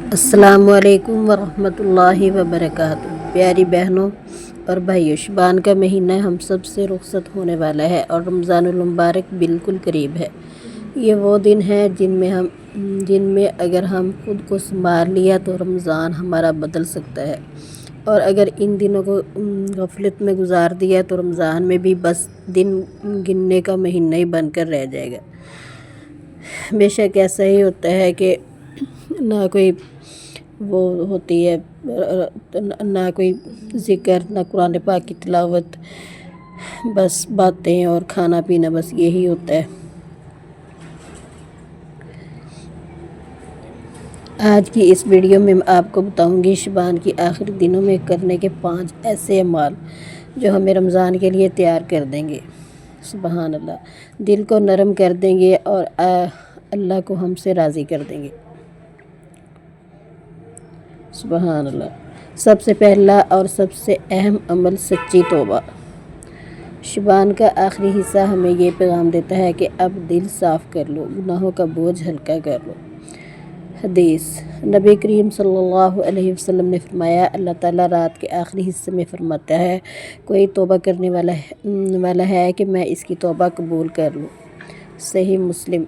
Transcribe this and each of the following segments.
अस्सलामु अलैकुम वरहमतुल्लाहि वबरकातुहू। प्यारी बहनों और भाइयों, शबान का महीना हम सब से रुखसत होने वाला है और रमज़ानुल मुबारक बिल्कुल करीब है। ये वो दिन है जिनमें अगर हम खुद को संभाल लिया तो रमज़ान हमारा बदल सकता है, और अगर इन दिनों को गफलत में गुजार दिया तो रमज़ान में भी बस दिन गिनने का महीना ही बनकर रह जाएगा। बेशक ऐसा ही होता है कि ना कोई वो होती है, ना कोई ज़िक्र, ना कुरान पाक की तिलावत, बस बातें और खाना पीना, बस यही होता है। आज की इस वीडियो में मैं आपको बताऊंगी शबान की आखिरी दिनों में करने के 5 ऐसे अमाल जो हमें रमज़ान के लिए तैयार कर देंगे। सुबहान अल्लाह, दिल को नरम कर देंगे और अल्लाह को हमसे राज़ी कर देंगे। सुबहान अल्लाह। सबसे पहला और सबसे अहम अमल सच्ची तौबा। शबान का आखिरी हिस्सा हमें ये पैगाम देता है कि अब दिल साफ़ कर लो, गुनाहों का बोझ हल्का कर लो। हदीस, नबी करीम सल्लल्लाहु अलैहि वसल्लम ने फरमाया, अल्लाह ताला रात के आखिरी हिस्से में फरमाता है, कोई तौबा करने वाला है कि मैं इसकी तौबा कबूल कर लूँ। सही मुस्लिम।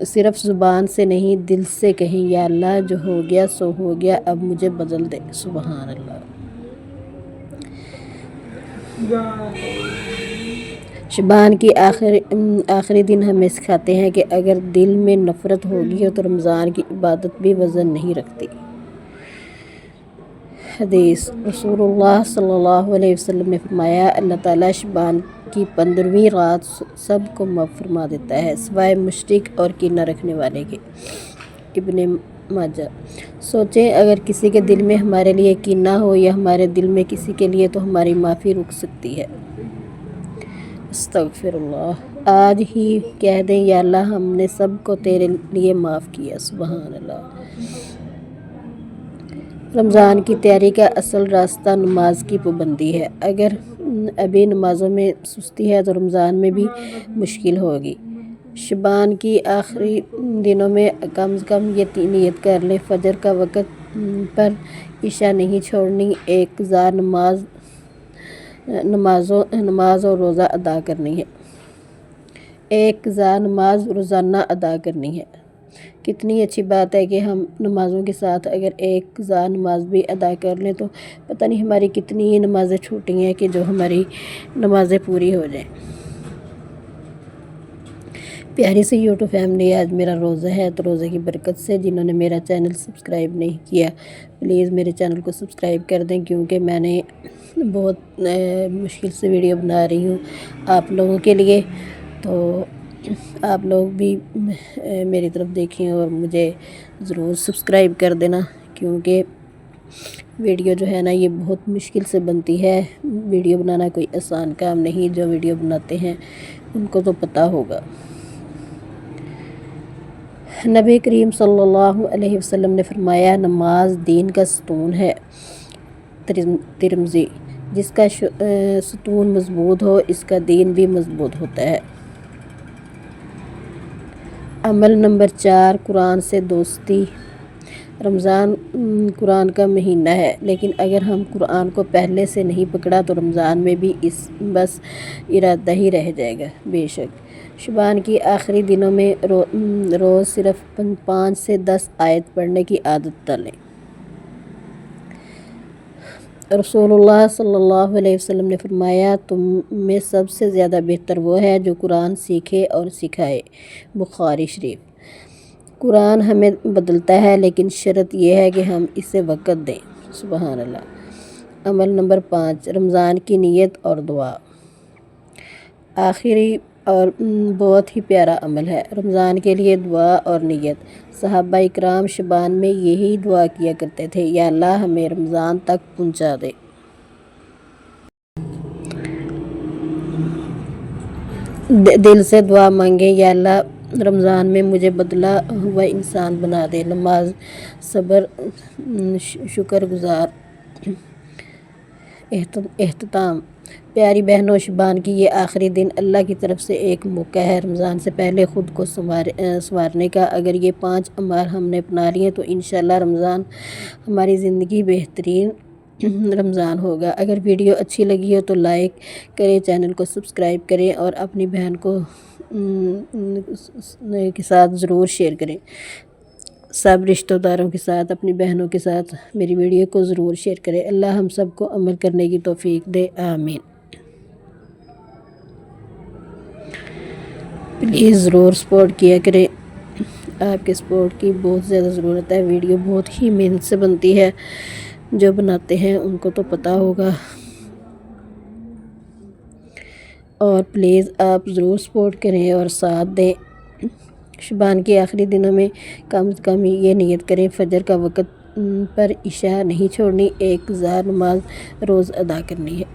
सिर्फ ज़ुबान से नहीं, दिल से कहें, या अल्लाह जो हो गया सो हो गया, अब मुझे बदल दे। सुबहान अल्लाह। शबान की आखिरी दिन हमें सिखाते हैं कि अगर दिल में नफ़रत होगी तो रमज़ान की इबादत भी वज़न नहीं रखती। हदीस, रसूलुल्लाह सल्लल्लाहु अलैहि वसल्लम ने फरमाया, अल्लाह ताला शबान की 15वीं रात सबको माफ़ फरमा देता है सिवाय मुशरिक और कीना रखने वाले के। इब्ने माजा। सोचें, अगर किसी के दिल में हमारे लिए कीना हो या हमारे दिल में किसी के लिए, तो हमारी माफ़ी रुक सकती है। अस्तगफिरुल्लाह। आज ही कह दें, या अल्लाह हमने सब को तेरे लिए माफ़ किया। सुबहान अल्लाह। रमज़ान की तैयारी का असल रास्ता नमाज की पाबंदी है। अगर अभी नमाज़ों में सुस्ती है तो रमज़ान में भी मुश्किल होगी। शबान की आखिरी दिनों में कम से कम ये नियत कर लें, फ़जर का वक़्त पर इशा नहीं छोड़नी, एक ज़ार नमाज और रोज़ा अदा करनी है। एक ज़ार नमाज रोज़ाना अदा करनी है। कितनी अच्छी बात है कि हम नमाज़ों के साथ अगर एक ज़ार नमाज भी अदा कर लें तो पता नहीं हमारी कितनी नमाज़ें छूटी हैं कि जो हमारी नमाज़ें पूरी हो जाएं। प्यारी सी यूट्यूब फैमिली, आज मेरा रोज़ा है, तो रोज़े की बरकत से जिन्होंने मेरा चैनल सब्सक्राइब नहीं किया, प्लीज़ मेरे चैनल को सब्सक्राइब कर दें, क्योंकि मैंने बहुत मुश्किल से वीडियो बना रही हूँ आप लोगों के लिए। तो आप लोग भी मेरी तरफ देखें और मुझे ज़रूर सब्सक्राइब कर देना, क्योंकि वीडियो जो है ना, ये बहुत मुश्किल से बनती है। वीडियो बनाना कोई आसान काम नहीं, जो वीडियो बनाते हैं उनको तो पता होगा। नबी करीम सल्लल्लाहु अलैहि वसल्लम ने फरमाया, नमाज दीन का सतून है। तिरमिज़ी, जिसका सतून मजबूत हो, इसका दीन भी मजबूत होता है। अमल नंबर 4, कुरान से दोस्ती। रमज़ान कुरान का महीना है, लेकिन अगर हम कुरान को पहले से नहीं पकड़ा तो रमज़ान में भी बस इरादा ही रह जाएगा। बेशक शबान की आखिरी दिनों में रोज़ सिर्फ 5 से 10 आयत पढ़ने की आदत डालें। रसूलुल्लाह सल्लल्लाहु अलैहि वसल्लम ने फरमाया, तुम में सबसे ज़्यादा बेहतर वो है जो कुरान सीखे और सिखाए। बुखारी शरीफ। कुरान हमें बदलता है, लेकिन शर्त यह है कि हम इसे वक़्त दें। सुबहान अल्लाह। अमल नंबर 5, रमज़ान की नीयत और दुआ। आखिरी और बहुत ही प्यारा अमल है रमज़ान के लिए दुआ और नीयत। सहाबा इकराम शबान में यही दुआ किया करते थे, या अल्लाह हमें रमज़ान तक पहुँचा दे। दिल से दुआ मांगे, या अल्लाह रमज़ान में मुझे बदला हुआ इंसान बना दे। नमाज, सब्र, शुक्रगुजार, एहतिताम। پیاری بہنوں، شبان کی یہ آخری دن اللہ کی طرف سے ایک موقع ہے رمضان سے پہلے خود کو سنوارنے کا۔ اگر یہ 5 اعمال ہم نے اپنا لیے تو انشاءاللہ رمضان ہماری زندگی بہترین رمضان ہوگا۔ اگر ویڈیو اچھی لگی ہو تو لائک کریں، چینل کو سبسکرائب کریں اور اپنی بہن کے ساتھ ضرور شیئر کریں۔ سب رشتہ داروں کے ساتھ، اپنی بہنوں کے ساتھ میری ویڈیو کو ضرور شیئر کریں۔ اللہ ہم سب کو عمل کرنے کی توفیق دے، آمین۔ پلیز ضرور سپورٹ کیا کریں، آپ کے سپورٹ کی بہت زیادہ ضرورت ہے۔ ویڈیو بہت ہی محنت سے بنتی ہے، جو بناتے ہیں ان کو تو پتہ ہوگا، اور پلیز آپ ضرور سپورٹ کریں اور ساتھ دیں۔ شبان کے آخری دنوں میں کم از کم یہ نیت کریں، فجر کا وقت پر عشاء نہیں چھوڑنی، 1000 نماز روز ادا کرنی ہے۔